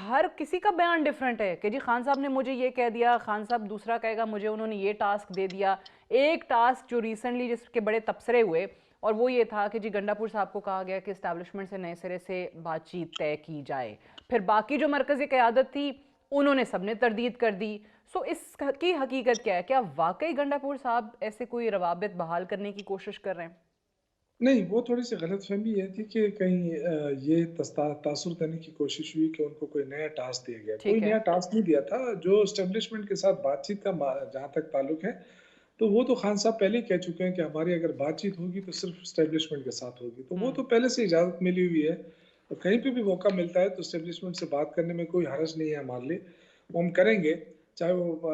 ہر کسی کا بیان ڈیفرنٹ ہے کہ جی خان صاحب نے مجھے یہ کہہ دیا, خان صاحب دوسرا کہے گا مجھے انہوں نے یہ ٹاسک دے دیا. ایک ٹاسک جو ریسنٹلی جس کے بڑے تبصرے ہوئے اور وہ یہ تھا کہ جی گنڈا پور صاحب کو کہا گیا کہ اسٹیبلشمنٹ سے نئے سرے سے بات چیت طے کی جائے. پھر باقی جو مرکزی قیادت تھی انہوں نے سب نے تردید کر دی. سو اس کی حقیقت کیا ہے؟ کیا واقعی گنڈا پور صاحب ایسے کوئی روابط بحال کرنے کی کوشش کر رہے ہیں؟ نہیں، وہ تھوڑی سی غلط فہمی یہ تھی کہ کہیں یہ تاثر دینے کی کوشش ہوئی کہ ان کو کوئی نیا ٹاسک دیا گیا. کوئی ٹھیک ہے. نیا ٹاسک نہیں دیا تھا. جو اسٹیبلشمنٹ کے ساتھ بات چیت کا جہاں تک تعلق ہے تو وہ تو خان صاحب پہلے ہی کہہ چکے ہیں کہ ہماری اگر بات چیت ہوگی تو صرف اسٹیبلشمنٹ کے ساتھ ہوگی. تو وہ تو پہلے سے اجازت ملی ہوئی ہے. کہیں پہ بھی موقع ملتا ہے تو اسٹیبلشمنٹ سے بات کرنے میں کوئی حرج نہیں ہے ہمارے لیے. وہ ہم کریں گے, چاہے وہ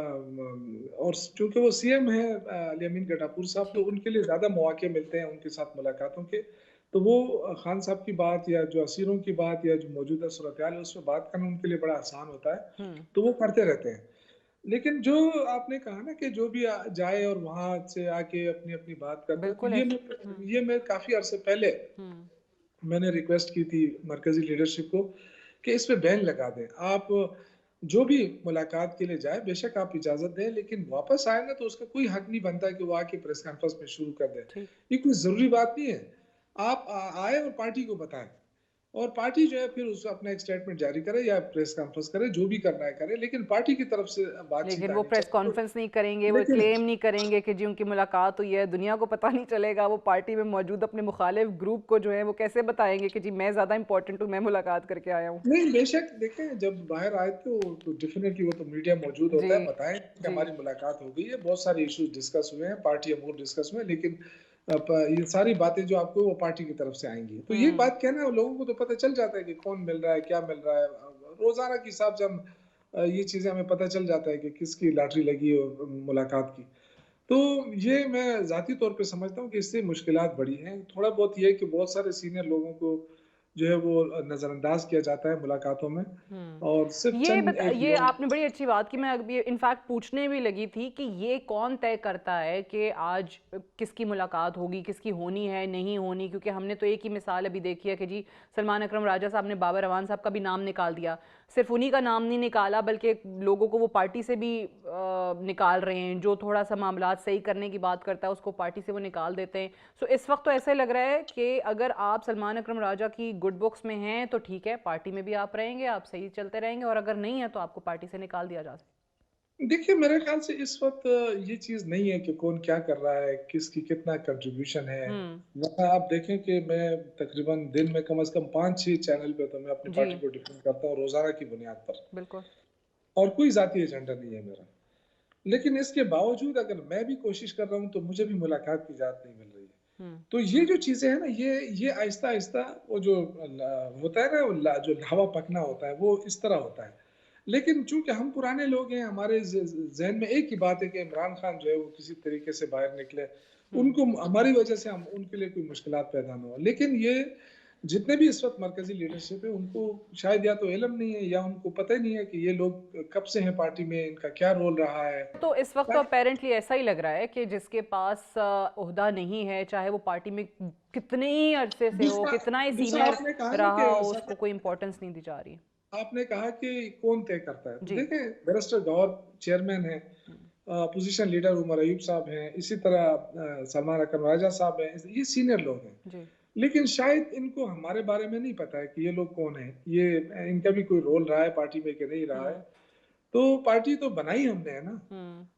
اور چونکہ وہ سی ایم ہیں علی امین گنڈا پور صاحب, تو ان کے لیے زیادہ مواقع ملتے ہیں ان کے ساتھ ملاقاتوں کے. تو وہ خان صاحب کی بات یا جو اسیروں کی بات یا جو موجودہ صورتحال ہے اس میں بات کرنا ان کے لیے بڑا آسان ہوتا ہے, تو وہ کرتے رہتے ہیں. لیکن جو آپ نے کہا نا کہ جو بھی جائے اور وہاں سے آ کے اپنی اپنی بات کرتا ہے, تو یہ میں کافی عرصے پہلے میں نے ریکویسٹ کی تھی مرکزی لیڈرشپ کو کہ اس پہ بین لگا دیں. آپ جو بھی ملاقات کے لیے جائے بے شک آپ اجازت دیں, لیکن واپس آئے نا تو اس کا کوئی حق نہیں بنتا کہ وہ آ کے پریس کانفرنس میں شروع کر دیں. یہ کوئی ضروری بات نہیں ہے. آپ آئے اور پارٹی کو بتائیں, اور پارٹی جو ہے پھر اس اپنا ایک سٹیٹمنٹ جاری کرے یا پریس کانفرنس کرے, جو بھی کرنا ہے کرے, لیکن پارٹی کی طرف سے بات چیت لیکن وہ آنی پریس چاہیے. کانفرنس نہیں کریں گے, وہ کلیم نہیں کریں گے کہ جی ان کی ملاقات ہوئی ہے, دنیا کو پتہ نہیں چلے گا. وہ پارٹی میں موجود اپنے مخالف گروپ کو جو ہے وہ کیسے بتائیں گے کہ جی میں زیادہ امپورٹنٹ ہوں, میں ملاقات کر کے آیا ہوں. نہیں, بے شک دیکھیں جب باہر آئے تو ڈیفینیٹلی وہ تو میڈیا موجود ہوتا ہے, بتائیں کہ ہماری ملاقات ہو گئی ہے, بہت سارے ایشوز ڈسکس ہوئے ہیں, پارٹی امور ڈسکس ہوئے ہیں, لیکن یہ ساری باتیں جو آپ کو وہ پارٹی کی طرف سے آئیں گی. تو یہ بات کہنا ہے, لوگوں کو تو پتہ چل جاتا ہے کہ کون مل رہا ہے, کیا مل رہا ہے. روزانہ کے حساب سے ہم یہ چیزیں ہمیں پتہ چل جاتا ہے کہ کس کی لاٹری لگی ہے ملاقات کی. تو یہ میں ذاتی طور پہ سمجھتا ہوں کہ اس سے مشکلات بڑی ہیں. تھوڑا بہت یہ کہ بہت سارے سینئر لوگوں کو جو ہے وہ نظر انداز کیا جاتا ہے ملاقاتوں میں, اور صرف چند ایک یہ لوگ. آپ نے بڑی اچھی بات کی. میں ابھی انفیکٹ پوچھنے بھی لگی تھی کہ یہ کون طے کرتا ہے کہ آج کس کی ملاقات ہوگی, کس کی ہونی ہے نہیں ہونی, کیونکہ ہم نے تو ایک ہی مثال ابھی دیکھی ہے کہ جی سلمان اکرم راجہ صاحب نے بابر اعوان صاحب کا بھی نام نکال دیا. صرف انہی کا نام نہیں نکالا بلکہ لوگوں کو وہ پارٹی سے بھی نکال رہے ہیں. جو تھوڑا سا معاملات صحیح کرنے کی بات کرتا ہے اس کو پارٹی سے وہ نکال دیتے ہیں. سو اس وقت تو ایسا لگ رہا ہے کہ اگر آپ سلمان اکرم راجہ کی گڈ بکس میں ہیں تو ٹھیک ہے, پارٹی میں بھی آپ رہیں گے, آپ صحیح چلتے رہیں گے, اور اگر نہیں ہے تو آپ کو پارٹی سے نکال دیا جا سکتا. دیکھیے میرے خیال سے اس وقت یہ چیز نہیں ہے کہ کون کیا کر رہا ہے, کس کی کتنا کنٹریبیوشن ہے. آپ دیکھیں کہ میں تقریباً دن میں کم از کم 5-6 چینل پہ تو میں اپنی پارٹی کو ڈیفینڈ کرتا ہوں روزانہ کی بنیاد پر, بالکل, اور کوئی ذاتی ایجنڈا نہیں ہے میرا. لیکن اس کے باوجود اگر میں بھی کوشش کر رہا ہوں تو مجھے بھی ملاقات کی اجازت نہیں مل رہی ہے. تو یہ جو چیزیں ہیں نا, یہ آہستہ آہستہ وہ جو ہوتا ہے نا, جو لاوا پکنا ہوتا ہے وہ اس طرح ہوتا ہے. لیکن چونکہ ہم پرانے لوگ ہیں, ہمارے ذہن میں ایک ہی بات ہے کہ عمران خان جو ہے وہ کسی طریقے سے باہر نکلے, ان کو ہماری وجہ سے ہم ان کے لیے کوئی مشکلات پیدا نہ ہو. لیکن یہ جتنے بھی اس وقت مرکزی لیڈرشپ ہے ان کو شاید یا تو علم نہیں ہے یا ان کو پتہ ہی نہیں ہے کہ یہ لوگ کب سے ہیں پارٹی میں, ان کا کیا رول رہا ہے. تو اس وقت تو اپیرنٹلی ایسا ہی لگ رہا ہے کہ جس کے پاس عہدہ نہیں ہے, چاہے وہ پارٹی میں کتنے ہی عرصے سے ہو, کتنا ہی سینئر رہا ہو, اس کو کوئی امپورٹنس نہیں دی جا رہی. آپ نے کہا کہ کون طے کرتا ہے, تو دیکھیں بیرسٹر گور چیئرمین ہیں, اپوزیشن لیڈر عمر ایوب صاحب ہیں, اسی طرح سلمان اکرم راجہ صاحب ہیں, یہ سینئر لوگ ہیں. لیکن شاید ان کو ہمارے بارے میں نہیں پتا ہے کہ یہ لوگ کون ہیں, یہ ان کا بھی کوئی رول رہا ہے پارٹی میں کہ نہیں رہا ہے. تو پارٹی تو بنائی ہم نے ہے نا,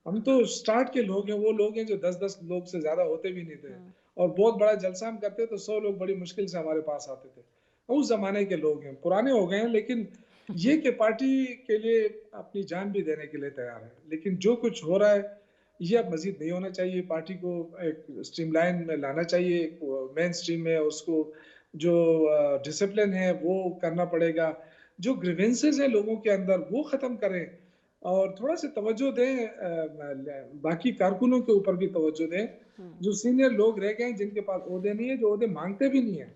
ہم تو سٹارٹ کے لوگ ہیں, وہ لوگ ہیں جو 10 لوگ سے زیادہ ہوتے بھی نہیں تھے, اور بہت بڑا جلسہ ہم کرتے تو 100 لوگ بڑی مشکل سے ہمارے پاس آتے تھے. اس زمانے کے لوگ ہیں, پرانے ہو گئے ہیں, لیکن یہ کہ پارٹی کے لیے اپنی جان بھی دینے کے لیے تیار ہے. لیکن جو کچھ ہو رہا ہے یہ اب مزید نہیں ہونا چاہیے. پارٹی کو ایک سٹریم لائن میں لانا چاہیے, ایک مین سٹریم میں, اس کو جو ڈسپلن ہے وہ کرنا پڑے گا, جو گریونسز ہیں لوگوں کے اندر وہ ختم کریں, اور تھوڑا سے توجہ دیں باقی کارکنوں کے اوپر بھی توجہ دیں. جو سینئر لوگ رہ گئے ہیں جن کے پاس عہدے نہیں ہیں, جو عہدے مانگتے بھی نہیں ہیں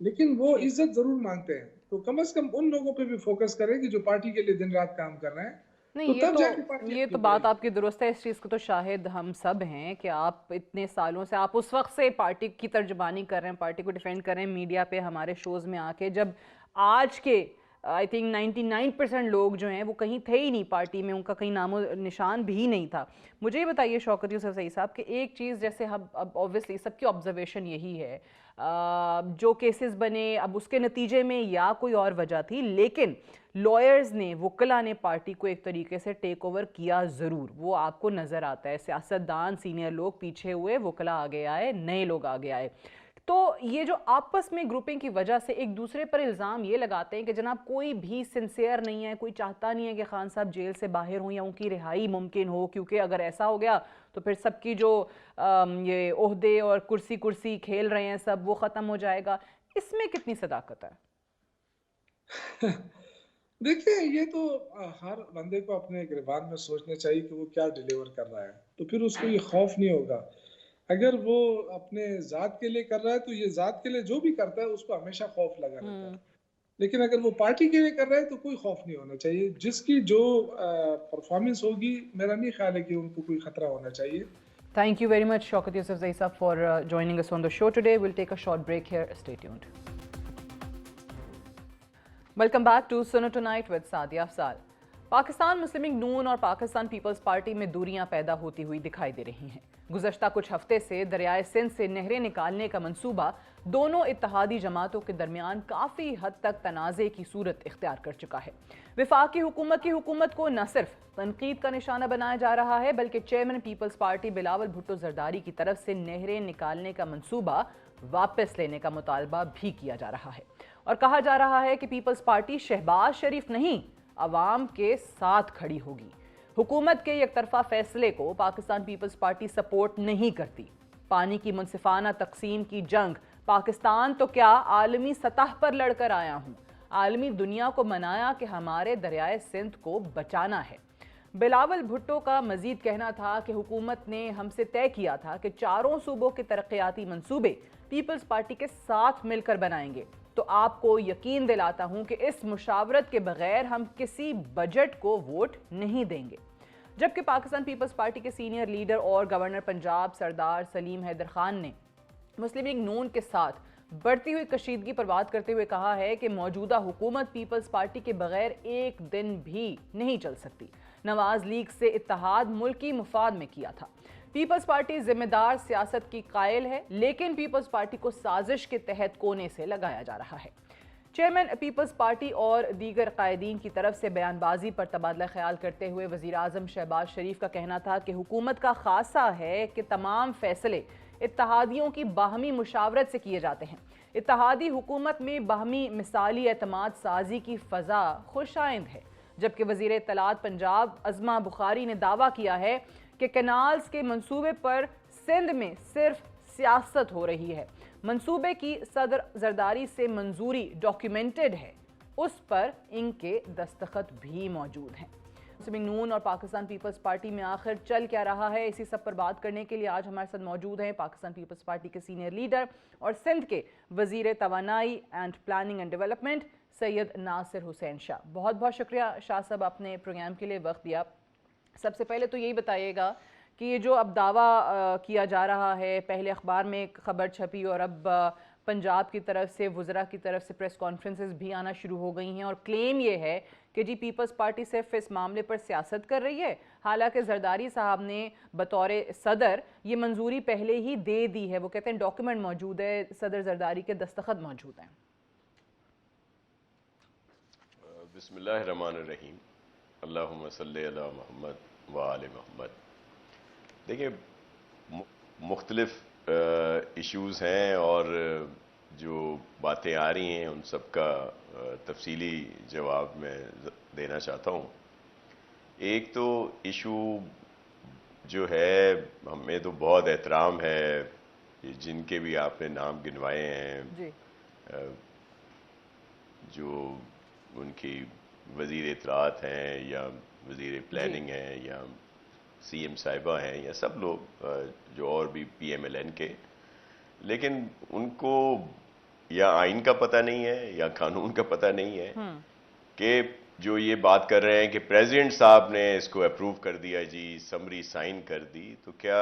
لیکن وہ عزت ضرور مانگتے ہیں, تو کم از کم ان لوگوں پہ بھی فوکس کریں کہ جو پارٹی کے لیے دن رات کام کر رہے ہیں. نہیں, یہ تو بات آپ کی درست ہے, اس چیز کو تو شاہد ہم سب ہیں کہ آپ اتنے سالوں سے آپ اس وقت سے پارٹی کی ترجمانی کر رہے ہیں, پارٹی کو ڈیفینڈ کر رہے ہیں میڈیا پہ, ہمارے شوز میں آ کے. جب آج کے آئی تھنک 99% لوگ جو ہیں وہ کہیں تھے ہی نہیں پارٹی میں، ان کا کہیں نام و نشان بھی نہیں تھا. مجھے یہ بتائیے شوکت یوسف زئی صاحب کہ ایک چیز جیسے اب اوبویسلی سب کی آبزرویشن یہی ہے، جو کیسز بنے اب اس کے نتیجے میں یا کوئی اور وجہ تھی، لیکن لائرز نے، وکلاء نے پارٹی کو ایک طریقے سے ٹیک اوور کیا ضرور، وہ آپ کو نظر آتا ہے. سیاستدان سینئر لوگ پیچھے ہوئے، وکلاء آگے آئے، نئے لوگ آگے آئے. تو یہ جو آپس میں گروپنگ کی وجہ سے ایک دوسرے پر الزام یہ لگاتے ہیں کہ جناب کوئی بھی سنسیئر نہیں ہے، کوئی چاہتا نہیں ہے کہ خان صاحب جیل سے باہر ہوں یا ان کی رہائی ممکن ہو، کیونکہ اگر ایسا ہو گیا تو پھر سب کی جو یہ عہدے اور کرسی کھیل رہے ہیں سب، وہ ختم ہو جائے گا. اس میں کتنی صداقت ہے؟ دیکھیں یہ تو ہر بندے کو اپنے گریبان میں سوچنا چاہیے کہ وہ کیا ڈیلیور کر رہا ہے، تو پھر اس کو یہ خوف نہیں ہوگا. اگر وہ اپنے ذات کے لیے کر رہا ہے تو یہ ذات کے لیے جو بھی کرتا ہے اس کو ہمیشہ خوف لگا رہتا ہے، لیکن اگر وہ پارٹی کے لیے کر رہا ہے تو کوئی خوف نہیں ہونا چاہیے. جس کی جو پرفارمنس ہوگی، میرا نہیں خیال ہے کہ ان کو کوئی خطرہ ہونا چاہیے. Thank you very much, Shaukat Yusuf Zai Sahab, for joining us on the show today. We'll take a short break here. Stay tuned. Welcome back to Suno Tonight with Sadia Afzal. Pakistan Muslim League نون اور Pakistan Peoples party میں دوریاں پیدا ہوتی ہوئی دکھائی دے رہی ہیں. گزشتہ کچھ ہفتے سے دریائے سندھ سے نہریں نکالنے کا منصوبہ دونوں اتحادی جماعتوں کے درمیان کافی حد تک تنازع کی صورت اختیار کر چکا ہے. وفاقی حکومت کو نہ صرف تنقید کا نشانہ بنایا جا رہا ہے، بلکہ chairman Peoples Party Bilawal Bhutto Zardari کی طرف سے نہریں نکالنے کا منصوبہ واپس لینے کا مطالبہ بھی کیا جا رہا ہے. اور کہا جا رہا ہے کہ پیپلز پارٹی شہباز شریف نہیں، عوام کے ساتھ کھڑی ہوگی. حکومت کے یک طرفہ فیصلے کو پاکستان پیپلز پارٹی سپورٹ نہیں کرتی. پانی کی منصفانہ تقسیم کی جنگ پاکستان تو کیا عالمی سطح پر لڑ کر آیا ہوں. عالمی دنیا کو منایا کہ ہمارے دریائے سندھ کو بچانا ہے. بلاول بھٹو کا مزید کہنا تھا کہ حکومت نے ہم سے طے کیا تھا کہ چاروں صوبوں کے ترقیاتی منصوبے پیپلز پارٹی کے ساتھ مل کر بنائیں گے. تو آپ کو یقین دلاتا ہوں کہ اس مشاورت کے بغیر ہم کسی بجٹ کو ووٹ نہیں دیں گے. جبکہ پاکستان پیپلز پارٹی کے سینئر لیڈر اور گورنر پنجاب سردار سلیم حیدر خان نے مسلم لیگ نون کے ساتھ بڑھتی ہوئی کشیدگی پر بات کرتے ہوئے کہا ہے کہ موجودہ حکومت پیپلز پارٹی کے بغیر ایک دن بھی نہیں چل سکتی. نواز لیگ سے اتحاد ملکی مفاد میں کیا تھا. پیپلز پارٹی ذمہ دار سیاست کی قائل ہے، لیکن پیپلز پارٹی کو سازش کے تحت کونے سے لگایا جا رہا ہے. چیئرمین پیپلز پارٹی اور دیگر قائدین کی طرف سے بیان بازی پر تبادلہ خیال کرتے ہوئے وزیر اعظم شہباز شریف کا کہنا تھا کہ حکومت کا خاصہ ہے کہ تمام فیصلے اتحادیوں کی باہمی مشاورت سے کیے جاتے ہیں. اتحادی حکومت میں باہمی مثالی اعتماد سازی کی فضا خوش آئند ہے. جبکہ وزیر اطلاعات پنجاب عظمہ بخاری نے دعویٰ کیا ہے کہ کینالز کے منصوبے پر سندھ میں صرف سیاست ہو رہی ہے. منصوبے کی صدر زرداری سے منظوری ڈاکیومنٹڈ ہے، اس پر ان کے دستخط بھی موجود ہیں. مسلم لیگ نون اور پاکستان پیپلز پارٹی میں آخر چل کیا رہا ہے، اسی سب پر بات کرنے کے لیے آج ہمارے ساتھ موجود ہیں پاکستان پیپلز پارٹی کے سینئر لیڈر اور سندھ کے وزیر توانائی اینڈ پلاننگ اینڈ ڈیولپمنٹ سید ناصر حسین شاہ. بہت بہت شکریہ شاہ صاحب، آپ نے پروگرام کے لیے وقت دیا. سب سے پہلے تو یہی بتائیے گا کہ یہ جو اب دعویٰ کیا جا رہا ہے، پہلے اخبار میں ایک خبر چھپی اور اب پنجاب کی طرف سے وزراء کی طرف سے پریس کانفرنسز بھی آنا شروع ہو گئی ہیں، اور کلیم یہ ہے کہ جی پیپلز پارٹی صرف اس معاملے پر سیاست کر رہی ہے، حالانکہ زرداری صاحب نے بطور صدر یہ منظوری پہلے ہی دے دی ہے. وہ کہتے ہیں ڈاکیومنٹ موجود ہے، صدر زرداری کے دستخط موجود ہیں. بسم اللہ الرحمن الرحیم، اللہم صلی علی محمد و آل محمد. دیکھیں مختلف ایشوز ہیں اور جو باتیں آ رہی ہیں ان سب کا تفصیلی جواب میں دینا چاہتا ہوں. ایک تو ایشو جو ہے، ہمیں تو بہت احترام ہے جن کے بھی آپ نے نام گنوائے ہیں جی جو ان کی وزیر اطلاعات ہیں یا وزیر پلاننگ ہیں یا سی ایم صاحبہ ہیں یا سب لوگ جو اور بھی پی ایم ایل این کے، لیکن ان کو یا آئین کا پتہ نہیں ہے یا قانون کا پتہ نہیں ہے کہ جو یہ بات کر رہے ہیں کہ پریزیڈنٹ صاحب نے اس کو اپروو کر دیا، جی سمری سائن کر دی، تو کیا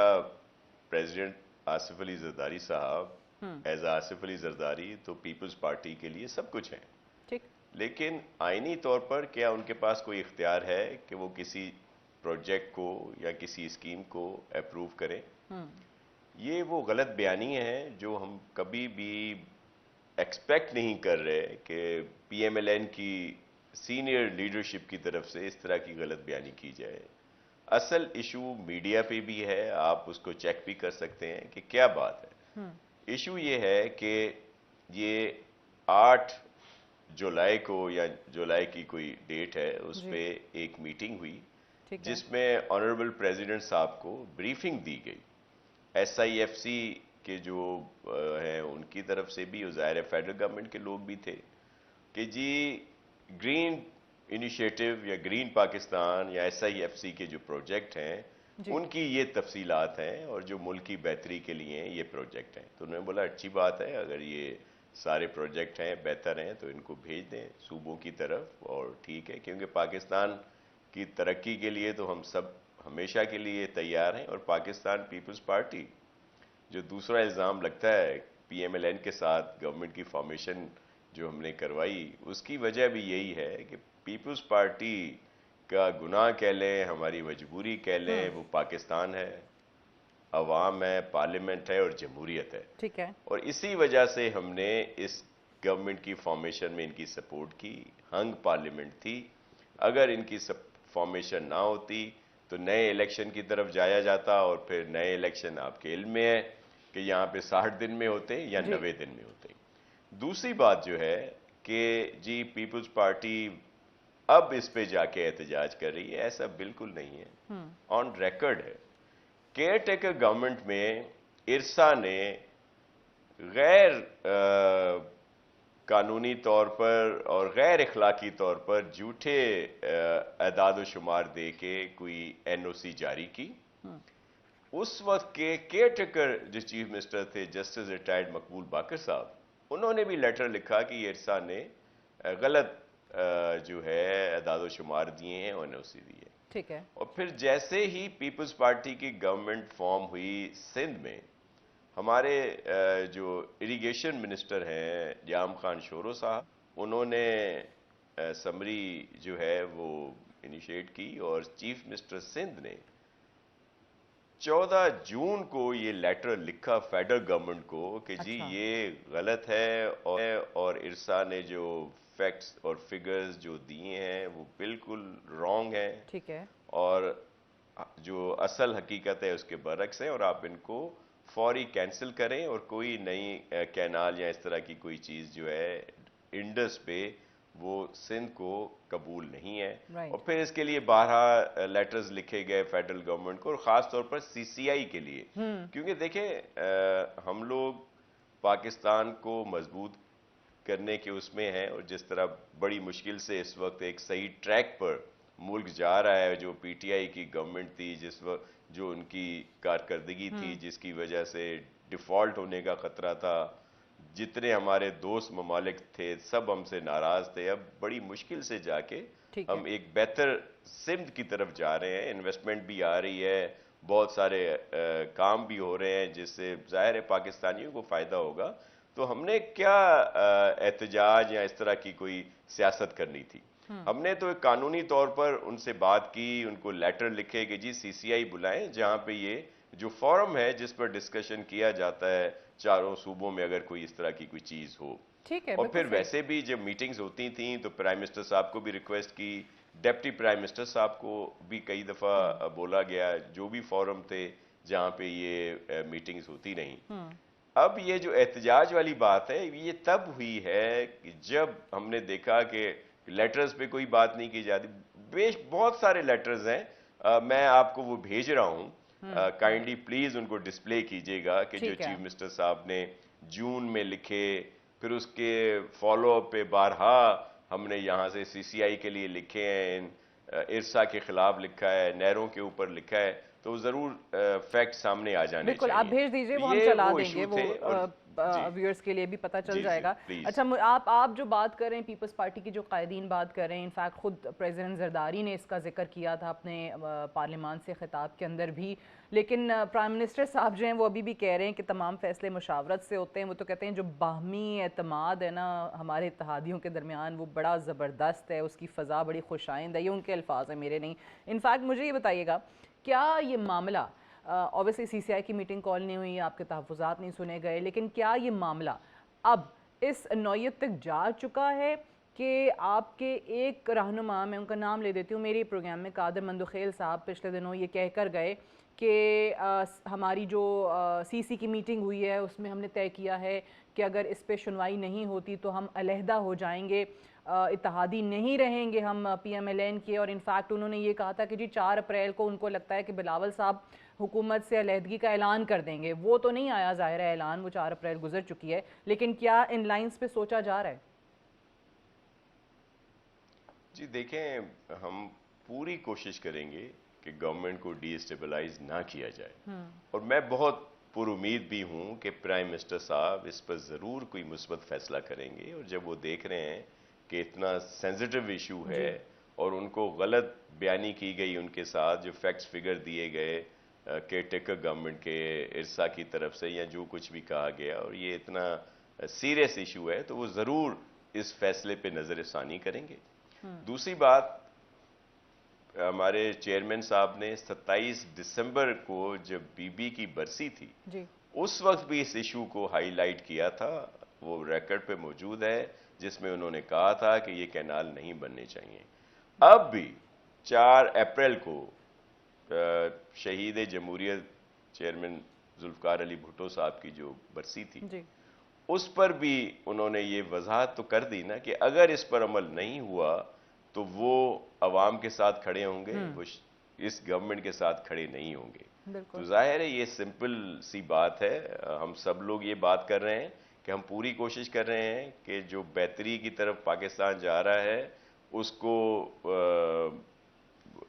پریزیڈنٹ آصف علی زرداری صاحب ایز آصف علی زرداری تو پیپلز پارٹی کے لیے سب کچھ ہیں. ٹھیک. لیکن آئینی طور پر کیا ان کے پاس کوئی اختیار ہے کہ وہ کسی پروجیکٹ کو یا کسی اسکیم کو اپروو کریں؟ یہ وہ غلط بیانی ہے جو ہم کبھی بھی ایکسپیکٹ نہیں کر رہے کہ پی ایم ایل این کی سینئر لیڈرشپ کی طرف سے اس طرح کی غلط بیانی کی جائے۔ اصل ایشو میڈیا پہ بھی ہے، آپ اس کو چیک بھی کر سکتے ہیں کہ کیا بات ہے۔ ایشو یہ ہے کہ یہ 8 جولائی کو یا جولائی کی کوئی ڈیٹ ہے، اس پہ ایک میٹنگ ہوئی جس میں آنریبل پریزیڈنٹ صاحب کو بریفنگ دی گئی۔ ایس آئی ایف سی کے جو ہیں ان کی طرف سے بھی، ظاہر ہے فیڈرل گورنمنٹ کے لوگ بھی تھے، کہ جی گرین انیشیٹو یا گرین پاکستان یا ایس آئی ایف سی کے جو پروجیکٹ ہیں ان کی یہ تفصیلات ہیں اور جو ملک کی بہتری کے لیے ہیں یہ پروجیکٹ ہیں۔ تو انہوں نے بولا اچھی بات ہے، اگر یہ سارے پروجیکٹ ہیں بہتر ہیں تو ان کو بھیج دیں صوبوں کی طرف، اور ٹھیک ہے، کیونکہ پاکستان کی ترقی کے لیے تو ہم سب ہمیشہ کے لیے تیار ہیں۔ اور پاکستان پیپلز پارٹی جو دوسرا الزام لگتا ہے پی ایم ایل این کے ساتھ گورنمنٹ کی فارمیشن جو ہم نے کروائی، اس کی وجہ بھی یہی ہے کہ پیپلز پارٹی کا گناہ کہہ لیں، ہماری مجبوری کہہ لیں، وہ پاکستان ہے، عوام ہے، پارلیمنٹ ہے اور جمہوریت ہے۔ ٹھیک ہے، اور اسی وجہ سے ہم نے اس گورنمنٹ کی فارمیشن میں ان کی سپورٹ کی۔ ہنگ پارلیمنٹ تھی، اگر ان کی فارمیشن نہ ہوتی تو نئے الیکشن کی طرف جایا جاتا، اور پھر نئے الیکشن آپ کے علم میں ہے کہ یہاں پہ 60 دن میں ہوتے یا 90 دن میں ہوتے۔ دوسری بات جو ہے کہ جی پیپلز پارٹی اب اس پہ جا کے احتجاج کر رہی ہے، ایسا بالکل نہیں ہے، آن ریکارڈ ہے۔ کیئر ٹیکر گورنمنٹ میں ارسا نے غیر قانونی طور پر اور غیر اخلاقی طور پر جھوٹے اعداد و شمار دے کے کوئی این او سی جاری کی۔ اس وقت کے کیئر ٹیکر جو چیف منسٹر تھے جسٹس ریٹائرڈ مقبول باقر صاحب، انہوں نے بھی لیٹر لکھا کہ یہ ارسا نے غلط جو ہے اعداد و شمار دیے ہیں اور این او سی دی ہے۔ ٹھیک ہے، اور پھر جیسے ہی پیپلز پارٹی کی گورنمنٹ فارم ہوئی سندھ میں، ہمارے جو اریگیشن منسٹر ہیں یام خان شورو صاحب، انہوں نے سمری جو ہے وہ انیشیٹ کی، اور چیف منسٹر سندھ نے 14 جون کو یہ لیٹر لکھا فیڈرل گورنمنٹ کو کہ جی یہ غلط ہے، اور ارسا نے جو فیکٹس اور فگرز جو دیے ہیں وہ بالکل رانگ ہیں، ٹھیک ہے، اور جو اصل حقیقت ہے اس کے برعکس ہے، اور آپ ان کو فوری کینسل کریں، اور کوئی نئی کینال یا اس طرح کی کوئی چیز جو ہے انڈس پہ وہ سندھ کو قبول نہیں ہے۔ اور پھر اس کے لیے 12 لیٹرز لکھے گئے فیڈرل گورنمنٹ کو، اور خاص طور پر سی سی آئی کے لیے، کیونکہ دیکھیں ہم لوگ پاکستان کو مضبوط کرنے کے اس میں ہیں، اور جس طرح بڑی مشکل سے اس وقت ایک صحیح ٹریک پر ملک جا رہا ہے، جو پی ٹی آئی کی گورنمنٹ تھی جس وقت، جو ان کی کارکردگی تھی جس کی وجہ سے ڈیفالٹ ہونے کا خطرہ تھا، جتنے ہمارے دوست ممالک تھے سب ہم سے ناراض تھے، اب بڑی مشکل سے جا کے ہم ایک بہتر سمت کی طرف جا رہے ہیں، انویسٹمنٹ بھی آ رہی ہے، بہت سارے کام بھی ہو رہے ہیں جس سے ظاہر ہے پاکستانیوں کو فائدہ ہوگا۔ تو ہم نے کیا احتجاج یا اس طرح کی کوئی سیاست کرنی تھی؟ ہم نے تو ایک قانونی طور پر ان سے بات کی، ان کو لیٹر لکھے کہ جی سی سی آئی بلائیں، جہاں پہ یہ جو فورم ہے جس پر ڈسکشن کیا جاتا ہے چاروں صوبوں میں اگر کوئی اس طرح کی کوئی چیز ہو۔ اور پھر ویسے بھی جب میٹنگز ہوتی تھیں تو پرائم منسٹر صاحب کو بھی ریکویسٹ کی، ڈپٹی پرائم منسٹر صاحب کو بھی کئی دفعہ بولا گیا، جو بھی فورم تھے جہاں پہ یہ میٹنگز ہوتی نہیں۔ اب یہ جو احتجاج والی بات ہے یہ تب ہوئی ہے کہ جب ہم نے دیکھا کہ لیٹرز پہ کوئی بات نہیں کی جاتی، بہت سارے لیٹرز ہیں، میں آپ کو وہ بھیج رہا ہوں، کائنڈلی پلیز ان کو ڈسپلے کیجئے گا کہ جو چیف منسٹر صاحب نے جون میں لکھے، پھر اس کے فالو اپ پہ بارہا ہم نے یہاں سے سی سی آئی کے لیے لکھے ہیں، ارسا کے خلاف لکھا ہے، نہروں کے اوپر لکھا ہے، تو ضرور فیکٹ سامنے آ جانے بالکل، چاہیے. آپ بھیج دیجئے، وہ ہم یہ چلا وہ دیں گے، ایشو وہ تھے اور ویورز کے لیے بھی پتہ چل جی جائے گا. پلیز. اچھا، آپ جو بات کر رہے ہیں پیپلز پارٹی کی جو قائدین بات کر رہے ہیں، انفیکٹ خود پریزیڈنٹ زرداری نے اس کا ذکر کیا تھا اپنے پارلیمان سے خطاب کے اندر بھی، لیکن پرائم منسٹر صاحب جو ہیں وہ ابھی بھی کہہ رہے ہیں کہ تمام فیصلے مشاورت سے ہوتے ہیں. وہ تو کہتے ہیں جو باہمی اعتماد ہے نا ہمارے اتحادیوں کے درمیان وہ بڑا زبردست ہے، اس کی فضا بڑی خوش آئند ہے. یہ ان کے الفاظ ہیں، میرے نہیں. انفیکٹ مجھے یہ بتائیے گا، کیا یہ معاملہ اوبیسلی سی سی آئی کی میٹنگ کال نہیں ہوئی، آپ کے تحفظات نہیں سنے گئے، لیکن کیا یہ معاملہ اب اس نوعیت تک جا چکا ہے کہ آپ کے ایک رہنما، میں ان کا نام لے دیتی ہوں، میرے پروگرام میں قادر مندوخیل صاحب پچھلے دنوں یہ کہہ کر گئے کہ ہماری جو سی سی کی میٹنگ ہوئی ہے اس میں ہم نے طے کیا ہے کہ اگر اس پہ سنوائی نہیں ہوتی تو ہم علیحدہ ہو جائیں گے، اتحادی نہیں رہیں گے ہم پی ایم ایل این کے. اور انفیکٹ انہوں نے یہ کہا تھا کہ جی 4 اپریل کو ان کو لگتا ہے کہ بلاول صاحب حکومت سے علیحدگی کا اعلان کر دیں گے. وہ تو نہیں آیا ظاہر ہے اعلان، وہ 4 اپریل گزر چکی ہے، لیکن کیا ان لائنز پہ سوچا جا رہا ہے؟ جی دیکھیں، ہم پوری کوشش کریں گے کہ گورنمنٹ کو ڈی اسٹیبلائز نہ کیا جائے، اور میں بہت پر امید بھی ہوں کہ پرائم منسٹر صاحب اس پر ضرور کوئی مثبت فیصلہ کریں گے. اور جب وہ دیکھ رہے ہیں کہ اتنا سینسیٹیو ایشو ہے اور ان کو غلط بیانی کی گئی ان کے ساتھ، جو فیکٹس فگر دیے گئے کیئر ٹیکر گورنمنٹ کے ارسا کی طرف سے یا جو کچھ بھی کہا گیا، اور یہ اتنا سیریس ایشو ہے، تو وہ ضرور اس فیصلے پہ نظر ثانی کریں گے. دوسری بات، ہمارے چیئرمین صاحب نے 27 دسمبر کو جب بی بی کی برسی تھی اس وقت بھی اس ایشو کو ہائی لائٹ کیا تھا. وہ ریکارڈ پہ موجود ہے جس میں انہوں نے کہا تھا کہ یہ کینال نہیں بننے چاہیے. اب بھی 4 اپریل کو شہید جمہوریت چیئرمین ذوالفقار علی بھٹو صاحب کی جو برسی تھی اس پر بھی انہوں نے یہ وضاحت تو کر دی نا کہ اگر اس پر عمل نہیں ہوا تو وہ عوام کے ساتھ کھڑے ہوں گے، وہ اس گورنمنٹ کے ساتھ کھڑے نہیں ہوں گے. تو ظاہر ہے یہ سمپل سی بات ہے. ہم سب لوگ یہ بات کر رہے ہیں کہ ہم پوری کوشش کر رہے ہیں کہ جو بہتری کی طرف پاکستان جا رہا ہے اس کو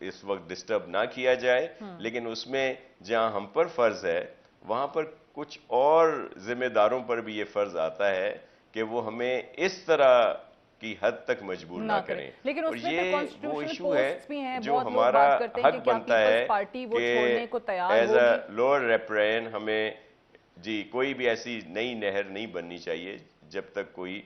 اس وقت ڈسٹرب نہ کیا جائے، لیکن اس میں جہاں ہم پر فرض ہے وہاں پر کچھ اور ذمہ داروں پر بھی یہ فرض آتا ہے کہ وہ ہمیں اس طرح کی حد تک مجبور نہ کریں. لیکن اور اس میں یہ وہ ایشو ہے بھی ہیں، جو بہت لوگ ہمارا بات کرتے ہیں کہ حق کیا بنتا پیپلز ہے پارٹی وہ کہ چھوڑنے کو تیار ایز اے ہوگی. لوور ریپرین ہمیں کوئی بھی ایسی نئی نہر نہیں بننی چاہیے جب تک کوئی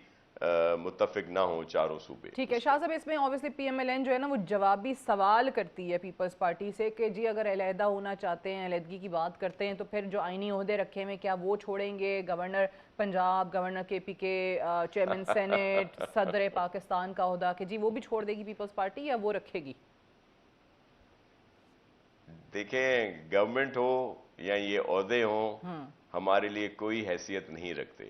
متفق نہ ہو چاروں صوبے. ٹھیک ہے شاہ صاحب، اس میں obviously P M L N جو ہے نا وہ جوابی سوال کرتی ہے پیپلز پارٹی سے کہ جی اگر علیحدہ ہونا چاہتے ہیں، علیحدگی کی بات کرتے ہیں تو پھر جو آئینی عہدے رکھے میں کیا وہ چھوڑیں گے؟ گورنر پنجاب، گورنر کے پی کے، چیئرمین سینٹ، صدر پاکستان کا عہدہ، کہ جی وہ بھی چھوڑ دے گی پیپلز پارٹی یا وہ رکھے گی؟ دیکھیں، گورنمنٹ ہو یا یہ عہدے ہوں ہمارے لیے کوئی حیثیت نہیں رکھتے.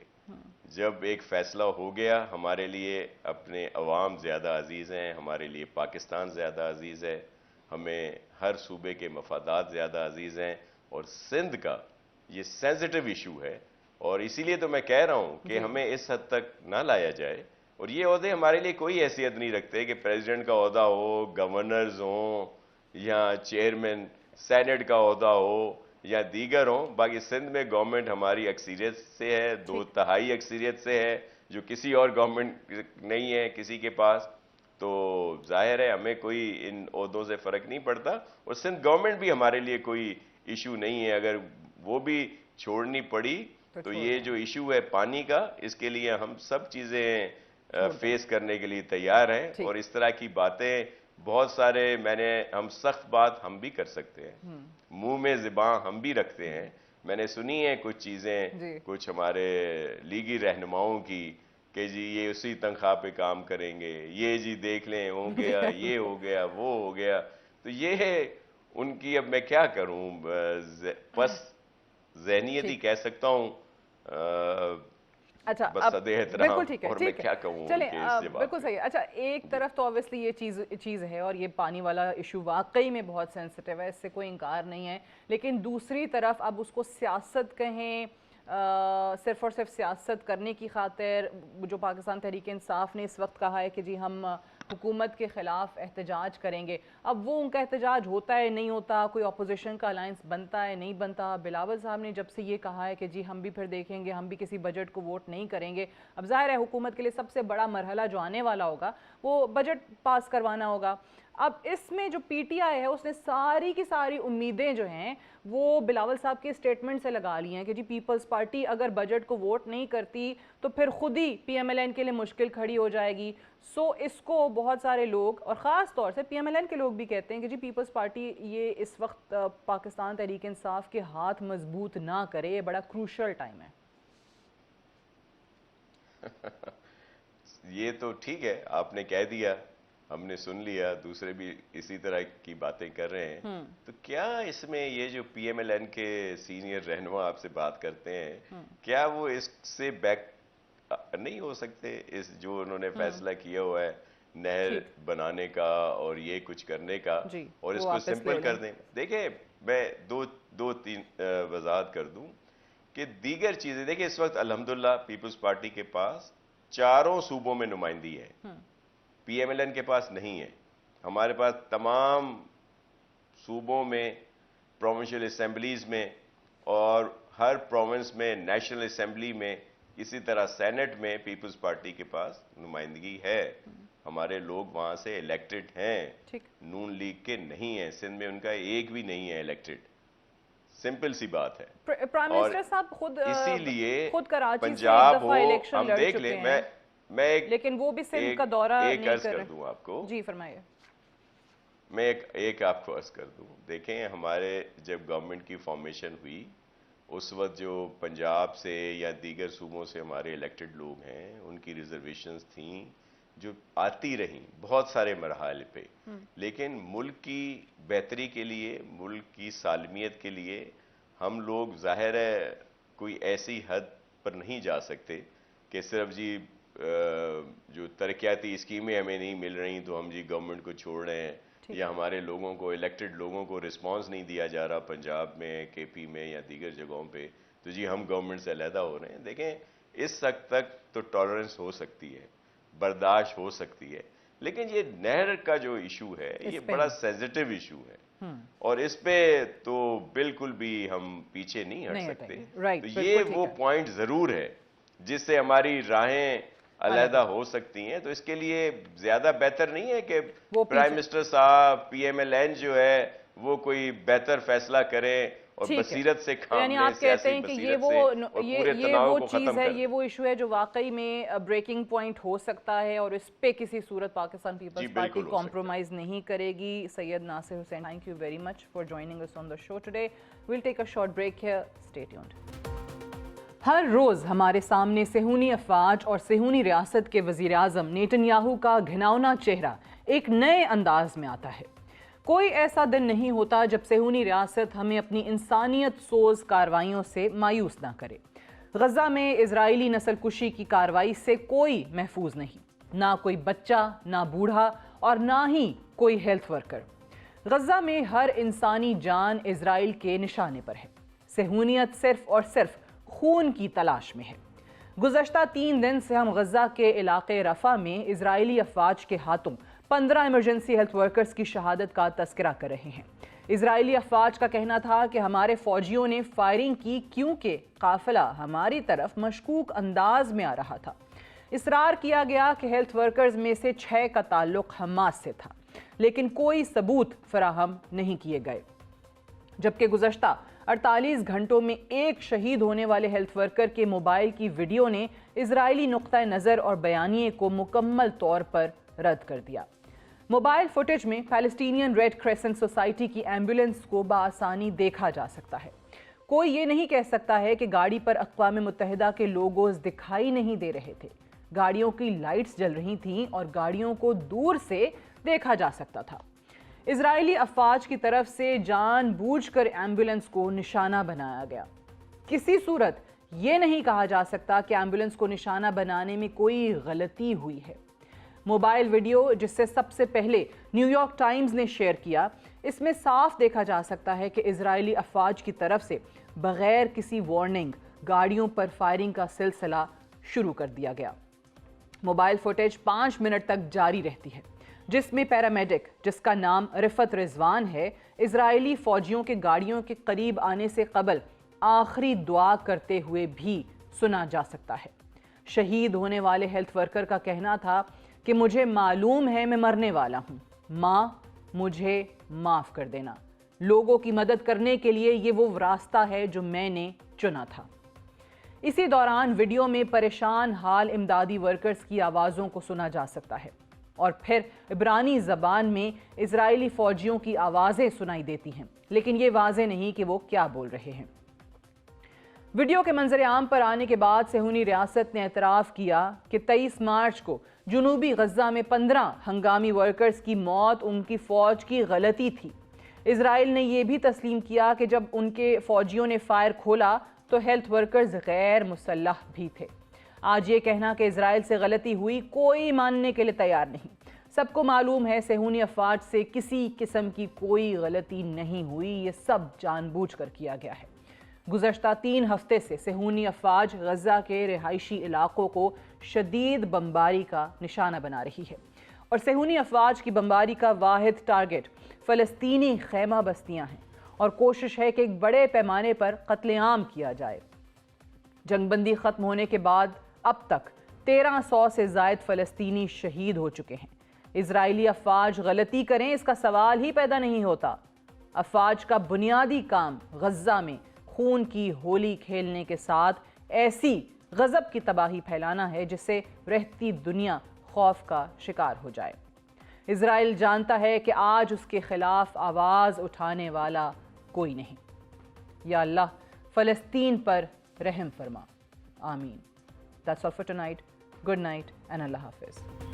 جب ایک فیصلہ ہو گیا، ہمارے لیے اپنے عوام زیادہ عزیز ہیں، ہمارے لیے پاکستان زیادہ عزیز ہے، ہمیں ہر صوبے کے مفادات زیادہ عزیز ہیں. اور سندھ کا یہ سینسیٹیو ایشو ہے اور اسی لیے تو میں کہہ رہا ہوں کہ ہمیں اس حد تک نہ لایا جائے. اور یہ عہدے ہمارے لیے کوئی حیثیت نہیں رکھتے کہ پریزیڈنٹ کا عہدہ ہو، گورنرز ہوں یا چیئرمین سینٹ کا عہدہ ہو یا دیگر ہوں. باقی سندھ میں گورنمنٹ ہماری اکثریت سے ہے، 2/3 اکثریت سے ہے، جو کسی اور گورنمنٹ نہیں ہے کسی کے پاس. تو ظاہر ہے ہمیں کوئی ان عہدوں سے فرق نہیں پڑتا، اور سندھ گورنمنٹ بھی ہمارے لیے کوئی ایشو نہیں ہے. اگر وہ بھی چھوڑنی پڑی تو یہ جو ایشو ہے پانی کا، اس کے لیے ہم سب چیزیں فیس کرنے کے لیے تیار ہیں. اور اس طرح کی باتیں بہت سارے ہم سخت بات ہم بھی کر سکتے ہیں، منہ میں زبان ہم بھی رکھتے ہیں. میں نے سنی ہے کچھ چیزیں کچھ ہمارے لیگی رہنماؤں کی کہ جی یہ اسی تنخواہ پہ کام کریں گے، یہ جی دیکھ لیں ہو گیا، یہ ہو گیا، وہ ہو گیا. تو یہ ان کی اب میں کیا کروں، بس ذہنیت ہی کہہ سکتا ہوں. اچھا بس بالکل ٹھیک ہے، اور میں کیا کہوں. چلیں بالکل صحیح ہے. اچھا ایک طرف تو اوبیسلی یہ چیز ہے اور یہ پانی والا ایشو واقعی میں بہت سینسیٹیو ہے، اس سے کوئی انکار نہیں ہے، لیکن دوسری طرف اب اس کو سیاست کہیں، صرف اور صرف سیاست کرنے کی خاطر جو پاکستان تحریک انصاف نے اس وقت کہا ہے کہ جی ہم حکومت کے خلاف احتجاج کریں گے. اب وہ ان کا احتجاج ہوتا ہے نہیں ہوتا, کوئی اپوزیشن کا الائنس بنتا ہے نہیں بنتا. بلاول صاحب نے جب سے یہ کہا ہے کہ جی ہم بھی پھر دیکھیں گے, ہم بھی کسی بجٹ کو ووٹ نہیں کریں گے, اب ظاہر ہے حکومت کے لیے سب سے بڑا مرحلہ جو آنے والا ہوگا وہ بجٹ پاس کروانا ہوگا. اب اس میں جو پی ٹی آئی ہے اس نے ساری کی ساری امیدیں جو ہیں وہ بلاول صاحب کے اسٹیٹمنٹ سے لگا لی ہیں کہ جی پیپلز پارٹی اگر بجٹ کو ووٹ نہیں کرتی تو پھر خود ہی پی ایم ایل این کے لیے مشکل کھڑی ہو جائے گی. سو اس کو بہت سارے لوگ اور خاص طور سے پی ایم ایل این کے لوگ بھی کہتے ہیں کہ جی پیپلز پارٹی یہ اس وقت پاکستان تحریک انصاف کے ہاتھ مضبوط نہ کرے, یہ بڑا کروشل ٹائم ہے. یہ تو ٹھیک ہے, آپ نے کہہ دیا, ہم نے سن لیا, دوسرے بھی اسی طرح کی باتیں کر رہے ہیں. تو کیا اس میں یہ جو پی ایم ایل این کے سینئر رہنما آپ سے بات کرتے ہیں, کیا وہ اس سے بیک نہیں ہو سکتے, اس جو انہوں نے فیصلہ کیا ہوا ہے نہر بنانے کا اور یہ کچھ کرنے کا, اور اس کو سمپل کر دیں؟ دیکھیں میں دو تین وضاحت کر دوں کہ دیگر چیزیں, دیکھیں اس وقت الحمدللہ پیپلز پارٹی کے پاس 4 صوبوں میں نمائندگی ہے, پی ایم ایل این کے پاس نہیں ہے. ہمارے پاس تمام صوبوں میں پروونشل اسمبلیز میں اور ہر پروونس میں نیشنل اسمبلی میں, اسی طرح سینٹ میں پیپلز پارٹی کے پاس نمائندگی ہے. ہمارے لوگ وہاں سے الیکٹڈ ہیں, نون لیگ کے نہیں ہیں, سندھ میں ان کا ایک بھی نہیں ہے الیکٹڈ. سمپل سی بات ہے. پرائم منسٹر صاحب خود اسی لیے خود کراچی سے پنجاب دفعہ الیکشن ہم لڑ دیکھ چکے لیں, ہیں, میں لیکن وہ بھی سندھ کا دورہ نہیں عرض کر کر رہے. دوں آپ کو. جی فرمائیے. میں ایک آپ کو عرض کر دوں. دیکھیں ہمارے جب گورنمنٹ کی فارمیشن ہوئی اس وقت جو پنجاب سے یا دیگر صوبوں سے ہمارے الیکٹڈ لوگ ہیں ان کی ریزرویشنز تھیں جو آتی رہیں بہت سارے مراحل پہ, لیکن ملک کی بہتری کے لیے, ملک کی سالمیت کے لیے ہم لوگ ظاہر ہے کوئی ایسی حد پر نہیں جا سکتے کہ صرف جی جو ترقیاتی اسکیمیں ہمیں نہیں مل رہی تو ہم جی گورنمنٹ کو چھوڑ رہے ہیں, یا ہمارے لوگوں کو الیکٹڈ لوگوں کو رسپانس نہیں دیا جا رہا پنجاب میں, کے پی میں یا دیگر جگہوں پہ, تو جی ہم گورنمنٹ سے علیحدہ ہو رہے ہیں. دیکھیں اس حد تک تو ٹالرنس ہو سکتی ہے, برداشت ہو سکتی ہے, لیکن یہ نہر کا جو ایشو ہے یہ بڑا سینسٹیو ایشو ہے اور اس پہ تو بالکل بھی ہم پیچھے نہیں ہٹ سکتے. تو یہ وہ پوائنٹ ضرور ہے جس سے ہماری راہیں علیحدہ ہو سکتی ہیں. تو اس کے لیے زیادہ بہتر نہیں ہے کہ پرائم منسٹر صاحب پی ایم ایل این جو ہے وہ کوئی بہتر فیصلہ کریں اور بصیرت سے کام لیں, یعنی آپ کہتے ہیں کہ یہ وہ چیز ہے, یہ وہ ایشو ہے جو واقعی میں بریکنگ پوائنٹ ہو سکتا ہے اور اس پہ کسی صورت پاکستان پیپلز پارٹی کمپرومائز نہیں کرے گی. سید ناصر حسین, thank you very much for joining us on the show today. We'll take a short break here. Stay tuned. ہر روز ہمارے سامنے صہیونی افواج اور صہیونی ریاست کے وزیر اعظم نیتن یاہو کا گھناؤنا چہرہ ایک نئے انداز میں آتا ہے. کوئی ایسا دن نہیں ہوتا جب صہیونی ریاست ہمیں اپنی انسانیت سوز کارروائیوں سے مایوس نہ کرے. غزہ میں اسرائیلی نسل کشی کی کارروائی سے کوئی محفوظ نہیں, نہ کوئی بچہ, نہ بوڑھا اور نہ ہی کوئی ہیلتھ ورکر. غزہ میں ہر انسانی جان اسرائیل کے نشانے پر ہے. صہیونیت صرف اور صرف خون کی تلاش میں ہے. گزشتہ 3 دن سے ہم غزہ کے علاقے رفح میں اسرائیلی افواج کے ہاتھوں 15 ایمرجنسی ہیلتھ ورکرز کی شہادت کا تذکرہ کر رہے ہیں. اسرائیلی افواج کا کہنا تھا کہ ہمارے فوجیوں نے فائرنگ کی کیونکہ قافلہ ہماری طرف مشکوک انداز میں آ رہا تھا. اصرار کیا گیا کہ ہیلتھ ورکرز میں سے 6 کا تعلق حماس سے تھا, لیکن کوئی ثبوت فراہم نہیں کیے گئے. جبکہ گزشتہ 48 گھنٹوں میں ایک شہید ہونے والے ہیلتھ ورکر کے موبائل کی ویڈیو نے اسرائیلی نقطہ نظر اور بیانیے کو مکمل طور پر رد کر دیا. موبائل فوٹیج میں فلسطینین ریڈ کریسنٹ سوسائٹی کی ایمبولنس کو بآسانی دیکھا جا سکتا ہے. کوئی یہ نہیں کہہ سکتا ہے کہ گاڑی پر اقوام متحدہ کے لوگوز دکھائی نہیں دے رہے تھے. گاڑیوں کی لائٹس جل رہی تھیں اور گاڑیوں کو دور سے دیکھا جا سکتا تھا. اسرائیلی افواج کی طرف سے جان بوجھ کر ایمبولنس کو نشانہ بنایا گیا. کسی صورت یہ نہیں کہا جا سکتا کہ ایمبولنس کو نشانہ بنانے میں کوئی غلطی ہوئی ہے. موبائل ویڈیو جس سے سب سے پہلے نیو یارک ٹائمز نے شیئر کیا, اس میں صاف دیکھا جا سکتا ہے کہ اسرائیلی افواج کی طرف سے بغیر کسی وارننگ گاڑیوں پر فائرنگ کا سلسلہ شروع کر دیا گیا. موبائل فوٹیج 5 منٹ تک جاری رہتی ہے. جس میں پیرامیڈک جس کا نام رفت رضوان ہے اسرائیلی فوجیوں کے گاڑیوں کے قریب آنے سے قبل آخری دعا کرتے ہوئے بھی سنا جا سکتا ہے۔ شہید ہونے والے ہیلتھ ورکر کا کہنا تھا کہ مجھے معلوم ہے میں مرنے والا ہوں، ماں مجھے معاف کر دینا، لوگوں کی مدد کرنے کے لیے یہ وہ راستہ ہے جو میں نے چنا تھا۔ اسی دوران ویڈیو میں پریشان حال امدادی ورکرز کی آوازوں کو سنا جا سکتا ہے اور پھر عبرانی زبان میں اسرائیلی فوجیوں کی آوازیں سنائی دیتی ہیں، لیکن یہ واضح نہیں کہ وہ کیا بول رہے ہیں۔ ویڈیو کے منظر عام پر آنے کے بعد صہیونی ریاست نے اعتراف کیا کہ 23 مارچ کو جنوبی غزہ میں 15 ہنگامی ورکرز کی موت ان کی فوج کی غلطی تھی۔ اسرائیل نے یہ بھی تسلیم کیا کہ جب ان کے فوجیوں نے فائر کھولا تو ہیلتھ ورکرز غیر مسلح بھی تھے۔ آج یہ کہنا کہ اسرائیل سے غلطی ہوئی کوئی ماننے کے لیے تیار نہیں۔ سب کو معلوم ہے صہیونی افواج سے کسی قسم کی کوئی غلطی نہیں ہوئی، یہ سب جان بوجھ کر کیا گیا ہے۔ گزشتہ 3 ہفتے سے صہیونی افواج غزہ کے رہائشی علاقوں کو شدید بمباری کا نشانہ بنا رہی ہے، اور صہیونی افواج کی بمباری کا واحد ٹارگٹ فلسطینی خیمہ بستیاں ہیں، اور کوشش ہے کہ ایک بڑے پیمانے پر قتل عام کیا جائے۔ جنگ بندی ختم ہونے کے بعد اب تک 1300 سے زائد فلسطینی شہید ہو چکے ہیں۔ اسرائیلی افواج غلطی کریں اس کا سوال ہی پیدا نہیں ہوتا۔ افواج کا بنیادی کام غزہ میں خون کی ہولی کھیلنے کے ساتھ ایسی غضب کی تباہی پھیلانا ہے جس سے رہتی دنیا خوف کا شکار ہو جائے۔ اسرائیل جانتا ہے کہ آج اس کے خلاف آواز اٹھانے والا کوئی نہیں۔ یا اللہ فلسطین پر رحم فرما، آمین۔ That's all for tonight. Good night and Allah Hafiz.